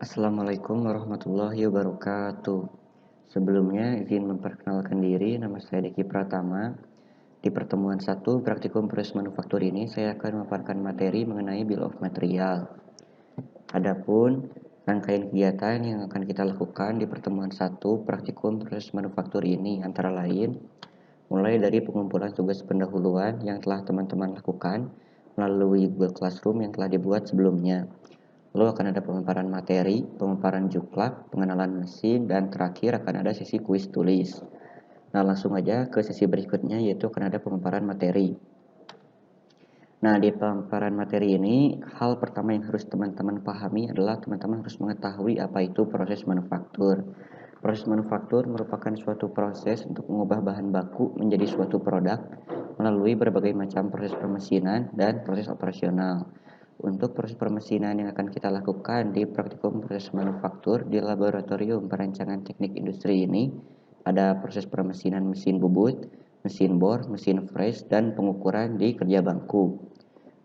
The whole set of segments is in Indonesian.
Assalamualaikum warahmatullahi wabarakatuh. Sebelumnya izin memperkenalkan diri, nama saya Diki Pratama. Di pertemuan 1 praktikum proses manufaktur ini saya akan memaparkan materi mengenai Bill of Material. Adapun rangkaian kegiatan yang akan kita lakukan di pertemuan 1 praktikum proses manufaktur ini antara lain mulai dari pengumpulan tugas pendahuluan yang telah teman-teman lakukan melalui Google Classroom yang telah dibuat sebelumnya. Lalu akan ada pemaparan materi, pemaparan juklak, pengenalan mesin, dan terakhir akan ada sesi kuis tulis. Nah, langsung aja ke sesi berikutnya, yaitu akan ada pemaparan materi. Nah, di pemaparan materi ini, hal pertama yang harus teman-teman pahami adalah teman-teman harus mengetahui apa itu proses manufaktur. Proses manufaktur merupakan suatu proses untuk mengubah bahan baku menjadi suatu produk melalui berbagai macam proses permesinan dan proses operasional. Untuk proses permesinan yang akan kita lakukan di praktikum proses manufaktur di laboratorium perancangan teknik industri ini, ada proses permesinan mesin bubut, mesin bor, mesin fresh, dan pengukuran di kerja bangku.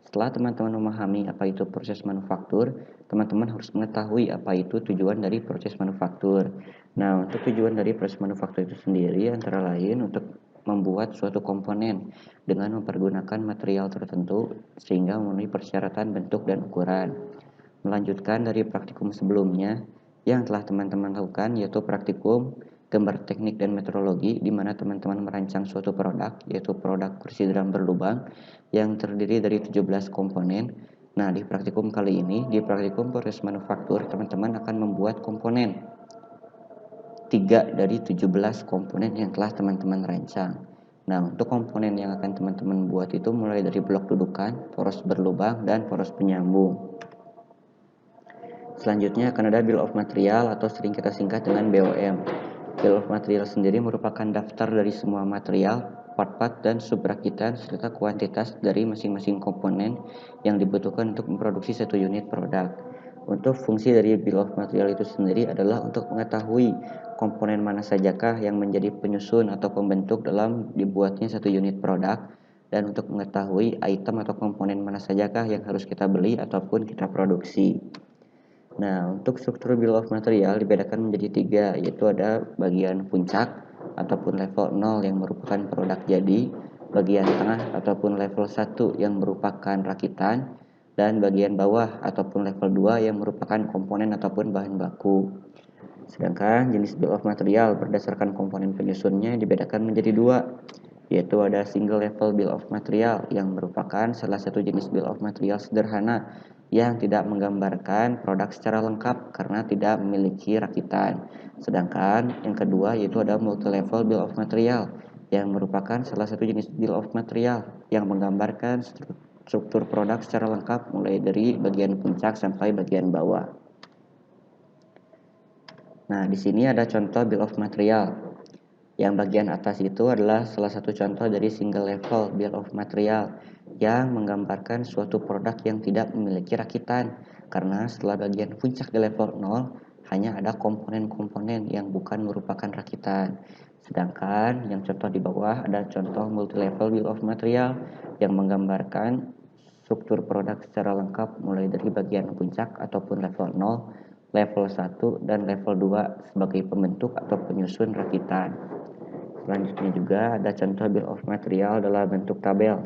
Setelah teman-teman memahami apa itu proses manufaktur, teman-teman harus mengetahui apa itu tujuan dari proses manufaktur. Nah, untuk tujuan dari proses manufaktur itu sendiri antara lain untuk membuat suatu komponen dengan mempergunakan material tertentu sehingga memenuhi persyaratan bentuk dan ukuran. Melanjutkan dari praktikum sebelumnya yang telah teman-teman lakukan, yaitu praktikum gambar teknik dan metrologi, di mana teman-teman merancang suatu produk, yaitu produk kursi drum berlubang yang terdiri dari 17 komponen. Nah, di praktikum kali ini, di praktikum proses manufaktur, teman-teman akan membuat komponen 3 dari 17 komponen yang telah teman-teman rancang. Nah, untuk komponen yang akan teman-teman buat itu mulai dari blok dudukan, poros berlubang, dan poros penyambung. Selanjutnya akan ada Bill of Material atau sering kita singkat dengan BOM. Bill of Material sendiri merupakan daftar dari semua material, part-part, dan subrakitan serta kuantitas dari masing-masing komponen yang dibutuhkan untuk memproduksi satu unit produk. Untuk fungsi dari Bill of Material itu sendiri adalah untuk mengetahui komponen mana sajakah yang menjadi penyusun atau pembentuk dalam dibuatnya satu unit produk, dan untuk mengetahui item atau komponen mana sajakah yang harus kita beli ataupun kita produksi. Nah, untuk struktur Bill of Material dibedakan menjadi 3, yaitu ada bagian puncak ataupun level 0 yang merupakan produk jadi, bagian tengah ataupun level 1 yang merupakan rakitan, dan bagian bawah ataupun level 2 yang merupakan komponen ataupun bahan baku. Sedangkan jenis Bill of Material berdasarkan komponen penyusunnya dibedakan menjadi 2, yaitu ada single level Bill of Material yang merupakan salah satu jenis Bill of Material sederhana yang tidak menggambarkan produk secara lengkap karena tidak memiliki rakitan. Sedangkan yang kedua yaitu ada multi level Bill of Material yang merupakan salah satu jenis Bill of Material yang menggambarkan struktur produk secara lengkap mulai dari bagian puncak sampai bagian bawah. Nah, di sini ada contoh Bill of Material. Yang bagian atas itu adalah salah satu contoh dari single level Bill of Material yang menggambarkan suatu produk yang tidak memiliki rakitan, karena setelah bagian puncak di level 0 hanya ada komponen-komponen yang bukan merupakan rakitan. Sedangkan yang contoh di bawah ada contoh multi level Bill of Material yang menggambarkan struktur produk secara lengkap mulai dari bagian puncak ataupun level 0, level 1, dan level 2 sebagai pembentuk atau penyusun rakitan. Selanjutnya juga ada contoh Bill of Material dalam bentuk tabel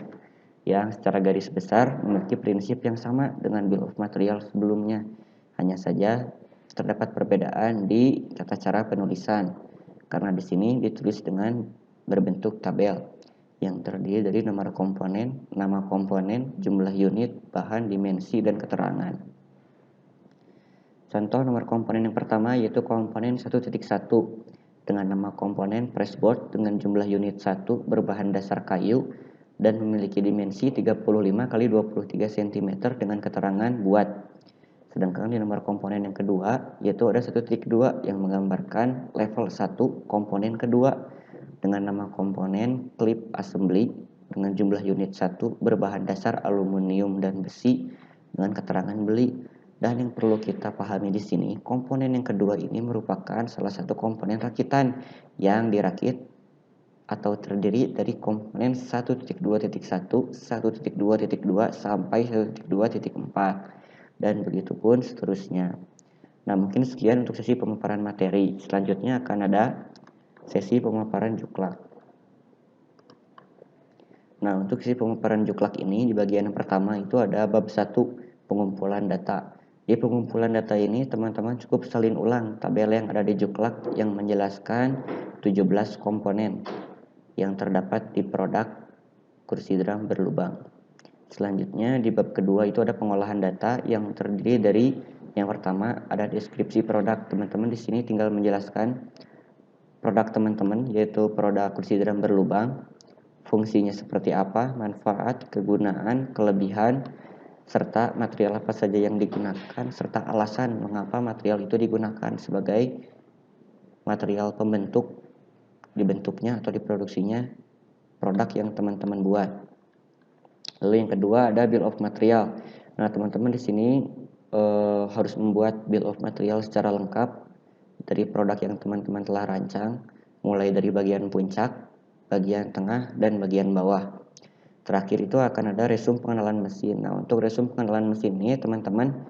yang secara garis besar memiliki prinsip yang sama dengan Bill of Material sebelumnya. Hanya saja terdapat perbedaan di tata cara penulisan, karena di sini ditulis dengan berbentuk tabel yang terdiri dari nomor komponen, nama komponen, jumlah unit, bahan, dimensi, dan keterangan. Contoh nomor komponen yang pertama yaitu komponen 1.1 dengan nama komponen pressboard dengan jumlah unit 1 berbahan dasar kayu dan memiliki dimensi 35 x 23 cm dengan keterangan buat. Sedangkan di nomor komponen yang kedua yaitu ada 1.2 yang menggambarkan level 1 komponen kedua dengan nama komponen clip assembly dengan jumlah unit 1 berbahan dasar aluminium dan besi dengan keterangan beli. Dan yang perlu kita pahami di sini, komponen yang kedua ini merupakan salah satu komponen rakitan yang dirakit atau terdiri dari komponen 1.2.1, 1.2.2 sampai 1.2.4 dan begitu pun seterusnya. Nah, mungkin sekian untuk sesi pemaparan materi. Selanjutnya akan ada sesi pemaparan juklak. Nah, untuk sesi pemaparan juklak ini di bagian pertama itu ada bab 1, pengumpulan data. Di pengumpulan data ini teman-teman cukup salin ulang tabel yang ada di juklak yang menjelaskan 17 komponen yang terdapat di produk kursi drum berlubang. Selanjutnya di bab kedua itu ada pengolahan data yang terdiri dari yang pertama ada deskripsi produk. Teman-teman di sini tinggal menjelaskan produk teman-teman, yaitu produk kursi drum berlubang, fungsinya seperti apa, manfaat, kegunaan, kelebihan, serta material apa saja yang digunakan, serta alasan mengapa material itu digunakan sebagai material pembentuk dibentuknya atau diproduksinya produk yang teman-teman buat. Lalu yang kedua ada bill of material. Nah, teman-teman di sini harus membuat bill of material secara lengkap dari produk yang teman-teman telah rancang, mulai dari bagian puncak, bagian tengah, dan bagian bawah. Terakhir itu akan ada resume pengenalan mesin. Nah, untuk resume pengenalan mesin ini teman-teman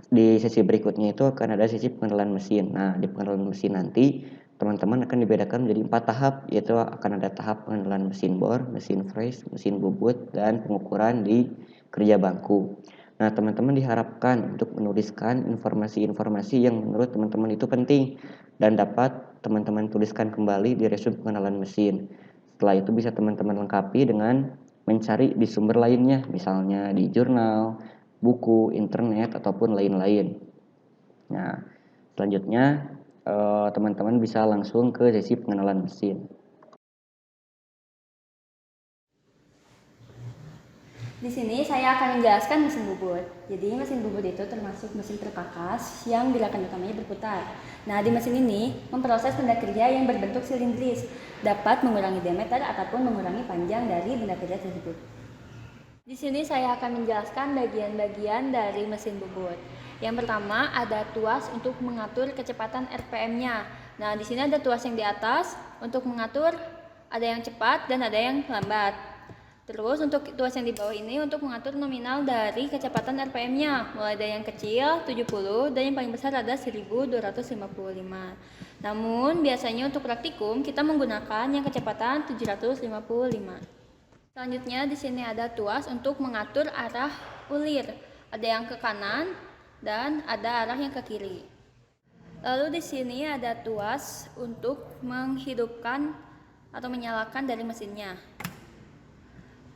di sesi berikutnya itu akan ada sesi pengenalan mesin. Nah, di pengenalan mesin nanti teman-teman akan dibedakan menjadi 4 tahap, yaitu akan ada tahap pengenalan mesin bor, mesin fresh, mesin bubut, dan pengukuran di kerja bangku. Nah, teman-teman diharapkan untuk menuliskan informasi-informasi yang menurut teman-teman itu penting dan dapat teman-teman tuliskan kembali di resume pengenalan mesin. Setelah itu bisa teman-teman lengkapi dengan mencari di sumber lainnya, misalnya di jurnal, buku, internet, ataupun lain-lain. Nah, selanjutnya teman-teman bisa langsung ke sesi pengenalan mesin. Di sini saya akan menjelaskan mesin bubut. Jadi mesin bubut itu termasuk mesin perkakas yang gerakan utamanya berputar. Nah, di mesin ini memproses benda kerja yang berbentuk silindris, dapat mengurangi diameter ataupun mengurangi panjang dari benda kerja tersebut. Di sini saya akan menjelaskan bagian-bagian dari mesin bubut. Yang pertama ada tuas untuk mengatur kecepatan RPM-nya. Nah, di sini ada tuas yang di atas untuk mengatur ada yang cepat dan ada yang lambat. Terus untuk tuas yang di bawah ini untuk mengatur nominal dari kecepatan RPM-nya, mulai dari yang kecil 70 dan yang paling besar ada 1255. Namun biasanya untuk praktikum kita menggunakan yang kecepatan 755. Selanjutnya di sini ada tuas untuk mengatur arah ulir. Ada yang ke kanan dan ada arah yang ke kiri. Lalu di sini ada tuas untuk menghidupkan atau menyalakan dari mesinnya.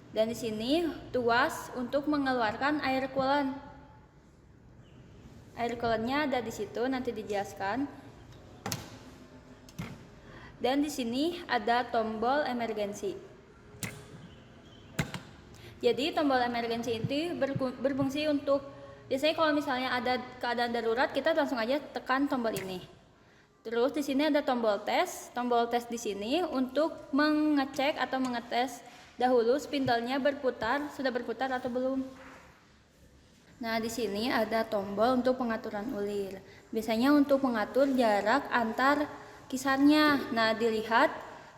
Dan di sini tuas untuk mengeluarkan air coolant. Air coolantnya ada di situ, nanti dijelaskan. Dan di sini ada tombol emergensi. Jadi tombol emergensi itu berfungsi untuk biasanya kalau misalnya ada keadaan darurat kita langsung aja tekan tombol ini. Terus di sini ada tombol tes. Tombol tes di sini untuk mengecek atau mengetes dahulu spindlenya sudah berputar atau belum. Nah, di sini ada tombol untuk pengaturan ulir. Biasanya untuk mengatur jarak antar kisarnya. Nah, dilihat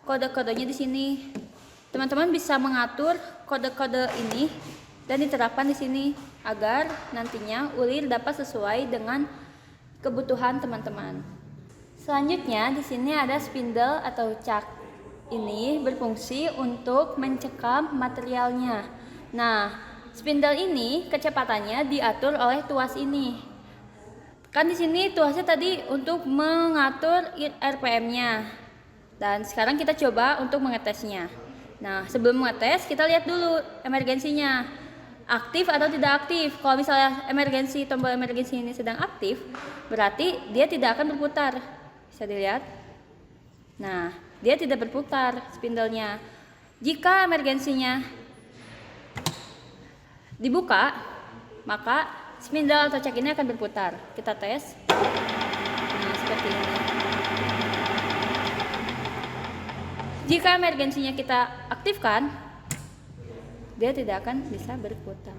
kode-kodenya di sini. Teman-teman bisa mengatur kode-kode ini dan diterapkan di sini agar nantinya ulir dapat sesuai dengan kebutuhan teman-teman. Selanjutnya di sini ada spindle atau cak. Ini berfungsi untuk mencekam materialnya. Nah, spindle ini kecepatannya diatur oleh tuas ini. Kan di sini tuasnya tadi untuk mengatur RPM-nya. Dan sekarang kita coba untuk mengetesnya. Nah, sebelum mengetes kita lihat dulu emergensinya. Aktif atau tidak aktif. Kalau misalnya tombol emergensi ini sedang aktif, berarti dia tidak akan berputar. Bisa dilihat. Nah, dia tidak berputar spindlenya. Jika emergensinya dibuka, maka spindle atau cak ini akan berputar. Kita tes. Nah, seperti ini. Jika emergensinya kita aktifkan, dia tidak akan bisa berputar.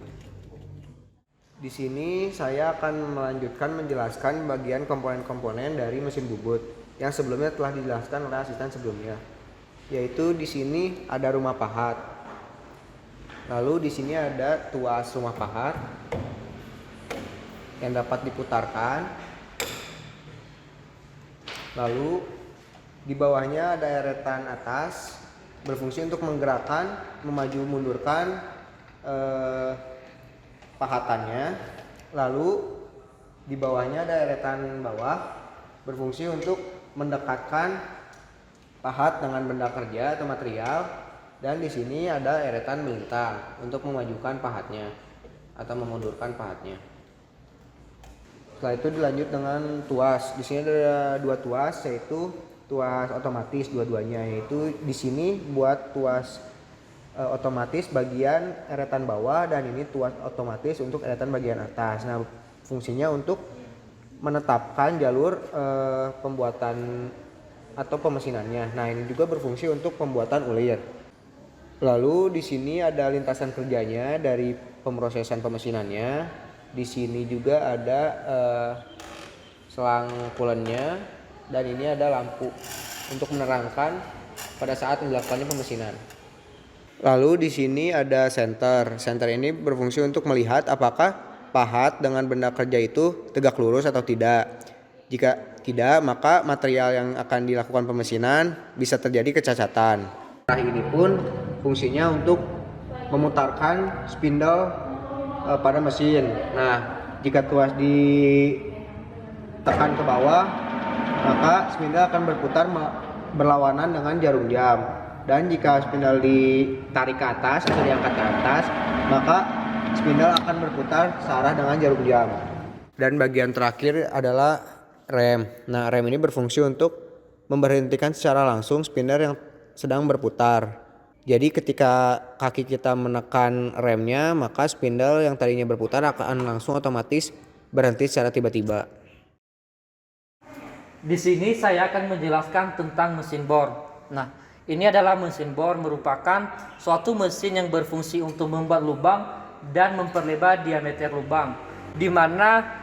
Di sini saya akan melanjutkan menjelaskan bagian komponen-komponen dari mesin bubut yang sebelumnya telah dijelaskan oleh asisten sebelumnya. Yaitu di sini ada rumah pahat. Lalu di sini ada tuas rumah pahat yang dapat diputarkan Lalu di bawahnya ada eretan atas berfungsi untuk menggerakkan, memaju mundurkan pahatannya. Lalu di bawahnya ada eretan bawah berfungsi untuk mendekatkan pahat dengan benda kerja atau material, dan di sini ada eretan melintang untuk memajukan pahatnya atau memundurkan pahatnya. Setelah itu dilanjut dengan tuas. Di sini ada dua tuas, yaitu tuas otomatis dua-duanya, yaitu di sini buat tuas otomatis bagian eretan bawah, dan ini tuas otomatis untuk eretan bagian atas. Nah, fungsinya untuk menetapkan jalur pembuatan atau pemesinannya. Nah, ini juga berfungsi untuk pembuatan ulir. Lalu di sini ada lintasan kerjanya dari pemrosesan pemesinannya. Di sini juga ada selang coolant-nya, dan ini ada lampu untuk menerangkan pada saat dilakukannya pemesinan. Lalu di sini ada senter. Senter ini berfungsi untuk melihat apakah pahat dengan benda kerja itu tegak lurus atau tidak. Jika tidak, maka material yang akan dilakukan pemesinan bisa terjadi kecacatan. Arah ini pun fungsinya untuk memutarkan spindle pada mesin. Nah, jika tuas ditekan ke bawah, maka spindle akan berputar berlawanan dengan jarum jam. Dan jika spindle ditarik ke atas atau diangkat ke atas, maka spindle akan berputar searah dengan jarum jam. Dan bagian terakhir adalah rem. Nah, rem ini berfungsi untuk memberhentikan secara langsung spindle yang sedang berputar. Jadi ketika kaki kita menekan remnya, maka spindle yang tadinya berputar akan langsung otomatis berhenti secara tiba-tiba. Di sini saya akan menjelaskan tentang mesin bor. Nah, ini adalah mesin bor, merupakan suatu mesin yang berfungsi untuk membuat lubang dan memperlebar diameter lubang, di mana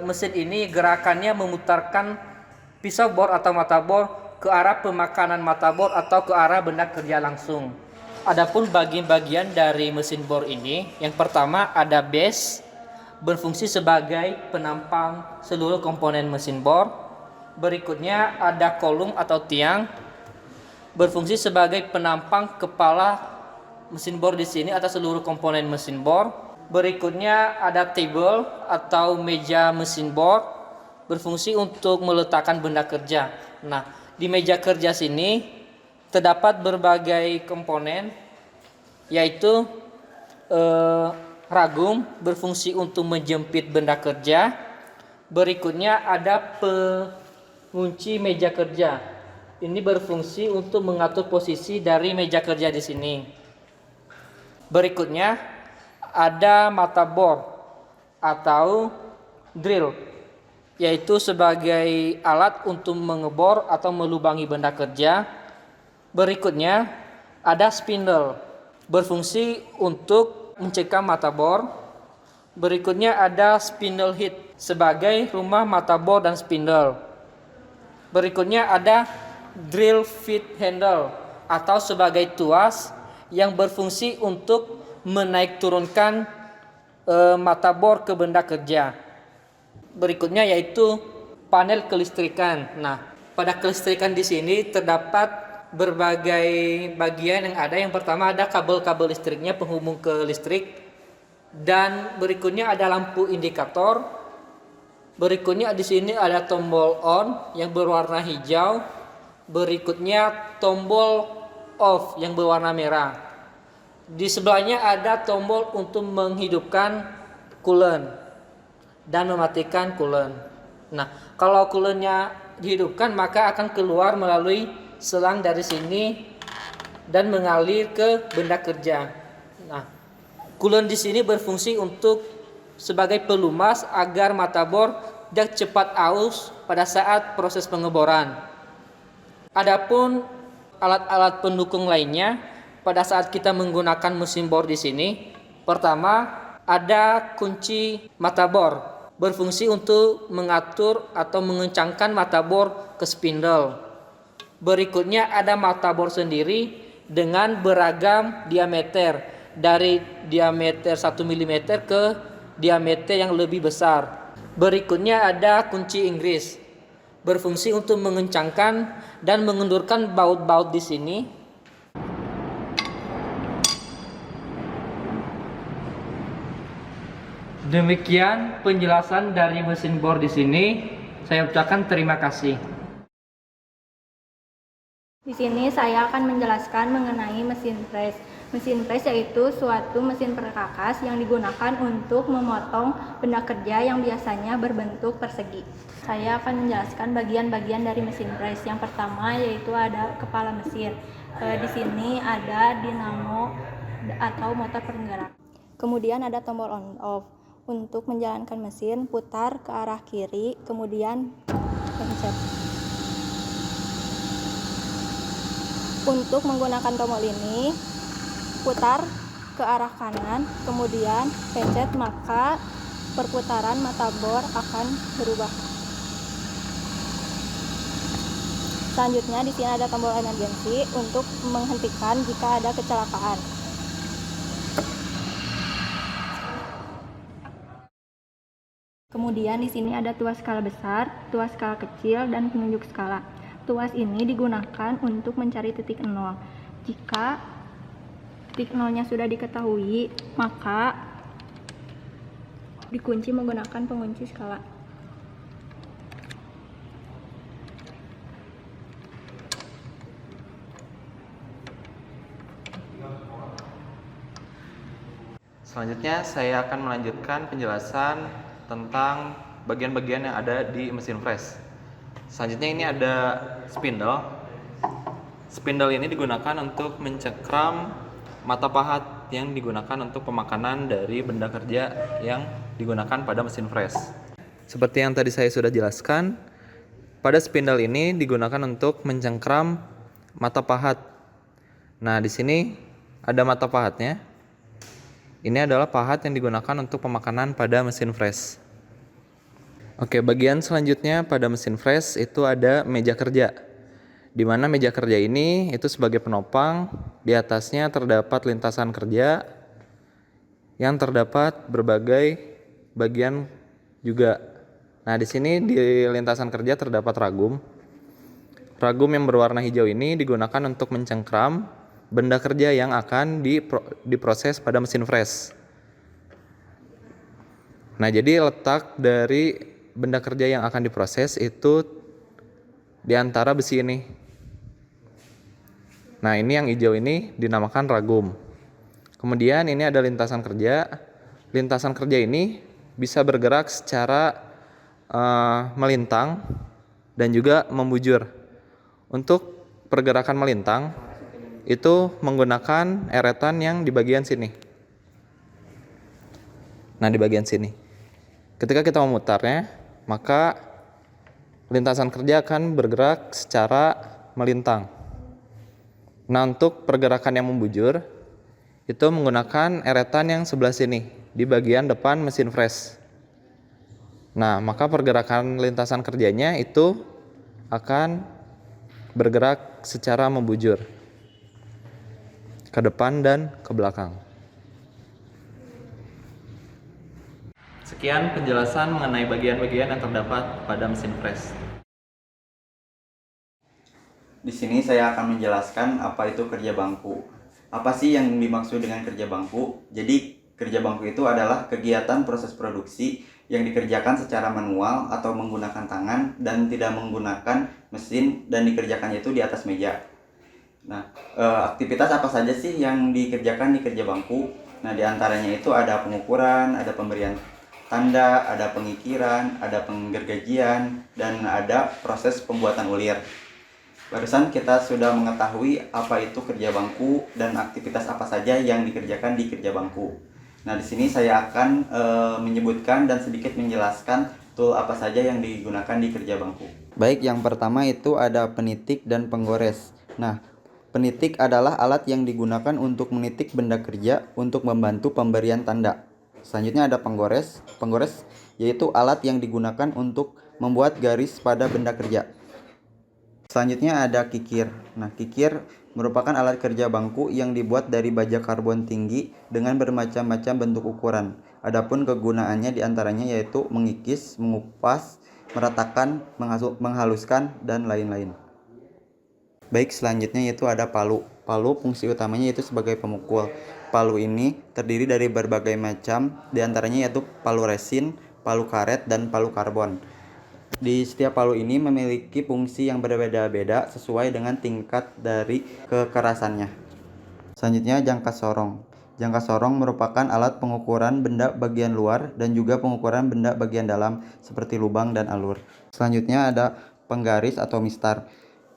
mesin ini gerakannya memutarkan pisau bor atau mata bor ke arah pemakanan mata bor atau ke arah benda kerja langsung. Adapun bagian-bagian dari mesin bor ini, yang pertama ada base, berfungsi sebagai penampang seluruh komponen mesin bor. Berikutnya ada kolom atau tiang, berfungsi sebagai penampang kepala mesin bor di sini atau seluruh komponen mesin bor. Berikutnya ada table atau meja mesin bor, berfungsi untuk meletakkan benda kerja. Nah, di meja kerja sini terdapat berbagai komponen, yaitu ragum berfungsi untuk menjepit benda kerja. Berikutnya ada pengunci meja kerja. Ini berfungsi untuk mengatur posisi dari meja kerja di sini. Berikutnya ada mata bor atau drill, yaitu sebagai alat untuk mengebor atau melubangi benda kerja. Berikutnya ada spindle, berfungsi untuk mencekam mata bor. Berikutnya ada spindle head sebagai rumah mata bor dan spindle. Berikutnya ada drill feed handle atau sebagai tuas yang berfungsi untuk menaik turunkan mata bor ke benda kerja. Berikutnya yaitu panel kelistrikan. Nah, pada kelistrikan di sini terdapat berbagai bagian yang ada. Yang pertama ada kabel-kabel listriknya, penghubung ke listrik. Dan berikutnya ada lampu indikator. Berikutnya di sini ada tombol on yang berwarna hijau. Berikutnya tombol off yang berwarna merah. Di sebelahnya ada tombol untuk menghidupkan coolant dan mematikan coolant. Nah, kalau coolant-nya dihidupkan, maka akan keluar melalui selang dari sini dan mengalir ke benda kerja. Nah, coolant di sini berfungsi untuk sebagai pelumas agar mata bor tidak cepat aus pada saat proses pengeboran. Adapun alat-alat pendukung lainnya pada saat kita menggunakan mesin bor di sini, pertama ada kunci mata bor, berfungsi untuk mengatur atau mengencangkan mata bor ke spindle. Berikutnya ada mata bor sendiri dengan beragam diameter, dari diameter 1 mm ke diameter yang lebih besar. Berikutnya ada kunci Inggris. berfungsi untuk mengencangkan dan mengendurkan baut-baut di sini. Demikian penjelasan dari mesin bor di sini. Saya ucapkan terima kasih. Di sini saya akan menjelaskan mengenai mesin press. Mesin press yaitu suatu mesin perkakas yang digunakan untuk memotong benda kerja yang biasanya berbentuk persegi. Saya akan menjelaskan bagian-bagian dari mesin press. Yang pertama yaitu ada kepala mesin. Di sini ada dinamo atau motor penggerak. Kemudian ada tombol on off. Untuk menjalankan mesin, putar ke arah kiri, kemudian pencet. Untuk menggunakan tombol ini, putar ke arah kanan, kemudian pencet, maka perputaran mata bor akan berubah. Selanjutnya di sini ada tombol emergency untuk menghentikan jika ada kecelakaan. Kemudian di sini ada tuas skala besar, tuas skala kecil, dan penunjuk skala. Tuas ini digunakan untuk mencari titik nol. Jika titik nolnya sudah diketahui, maka dikunci menggunakan pengunci skala. Selanjutnya saya akan melanjutkan penjelasan tentang bagian-bagian yang ada di mesin press. Selanjutnya ini ada spindle. Spindle ini digunakan untuk mencengkram mata pahat yang digunakan untuk pemakanan dari benda kerja yang digunakan pada mesin press. Seperti yang tadi saya sudah jelaskan, pada spindle ini digunakan untuk mencengkram mata pahat. Nah, di sini ada mata pahatnya. Ini adalah pahat yang digunakan untuk pemakanan pada mesin press. Oke, bagian selanjutnya pada mesin press itu ada meja kerja. Di mana meja kerja ini itu sebagai penopang, di atasnya terdapat lintasan kerja yang terdapat berbagai bagian juga. Nah, di sini di lintasan kerja terdapat ragum. Ragum yang berwarna hijau ini digunakan untuk mencengkram benda kerja yang akan diproses pada mesin press. Nah, jadi letak dari benda kerja yang akan diproses itu di antara besi ini. Nah, ini yang hijau ini dinamakan ragum. Kemudian ini ada lintasan kerja. Lintasan kerja ini bisa bergerak secara melintang dan juga membujur. Untuk pergerakan melintang itu menggunakan eretan yang di bagian sini. Nah, di bagian sini. Ketika kita memutarnya, maka lintasan kerja akan bergerak secara melintang. Nah, untuk pergerakan yang membujur, itu menggunakan eretan yang sebelah sini, di bagian depan mesin press. Nah, maka pergerakan lintasan kerjanya itu akan bergerak secara membujur ke depan dan ke belakang. Sekian penjelasan mengenai bagian-bagian yang terdapat pada mesin press. Di sini saya akan menjelaskan apa itu kerja bangku. Apa sih yang dimaksud dengan kerja bangku? Jadi, kerja bangku itu adalah kegiatan proses produksi yang dikerjakan secara manual atau menggunakan tangan dan tidak menggunakan mesin dan dikerjakannya itu di atas meja. Nah, aktivitas apa saja sih yang dikerjakan di kerja bangku? Nah, diantaranya itu ada pengukuran, ada pemberian tanda, ada pengikiran, ada penggergajian, dan ada proses pembuatan ulir. Barusan kita sudah mengetahui apa itu kerja bangku dan aktivitas apa saja yang dikerjakan di kerja bangku. Nah, di sini saya akan menyebutkan dan sedikit menjelaskan tool apa saja yang digunakan di kerja bangku. Baik, yang pertama itu ada penitik dan penggores. Nah, penitik adalah alat yang digunakan untuk menitik benda kerja untuk membantu pemberian tanda. Selanjutnya ada penggores. Penggores yaitu alat yang digunakan untuk membuat garis pada benda kerja. Selanjutnya ada kikir. Nah, kikir merupakan alat kerja bangku yang dibuat dari baja karbon tinggi dengan bermacam-macam bentuk ukuran. Adapun kegunaannya diantaranya yaitu mengikis, mengupas, meratakan, menghaluskan, dan lain-lain. Baik, selanjutnya yaitu ada palu. Palu fungsi utamanya yaitu sebagai pemukul. Palu ini terdiri dari berbagai macam, diantaranya yaitu palu resin, palu karet, dan palu karbon. Di setiap palu ini memiliki fungsi yang berbeda-beda sesuai dengan tingkat dari kekerasannya. Selanjutnya jangka sorong. Jangka sorong merupakan alat pengukuran benda bagian luar dan juga pengukuran benda bagian dalam seperti lubang dan alur. Selanjutnya ada penggaris atau mistar.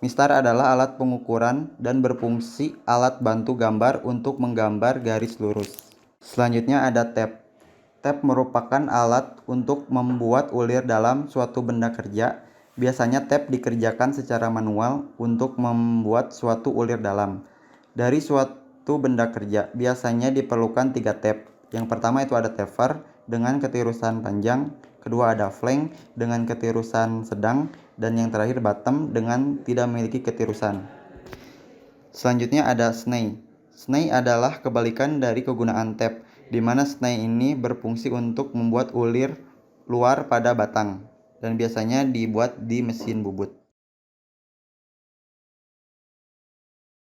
Mistar adalah alat pengukuran dan berfungsi alat bantu gambar untuk menggambar garis lurus. Selanjutnya ada tep. Tep merupakan alat untuk membuat ulir dalam suatu benda kerja. Biasanya tep dikerjakan secara manual untuk membuat suatu ulir dalam. Dari suatu benda kerja, biasanya diperlukan 3 tep. Yang pertama itu ada taper dengan ketirusan panjang, kedua ada flank dengan ketirusan sedang, dan yang terakhir bottom dengan tidak memiliki ketirusan. Selanjutnya ada sney. Sney adalah kebalikan dari kegunaan tep, di mana sney ini berfungsi untuk membuat ulir luar pada batang dan biasanya dibuat di mesin bubut.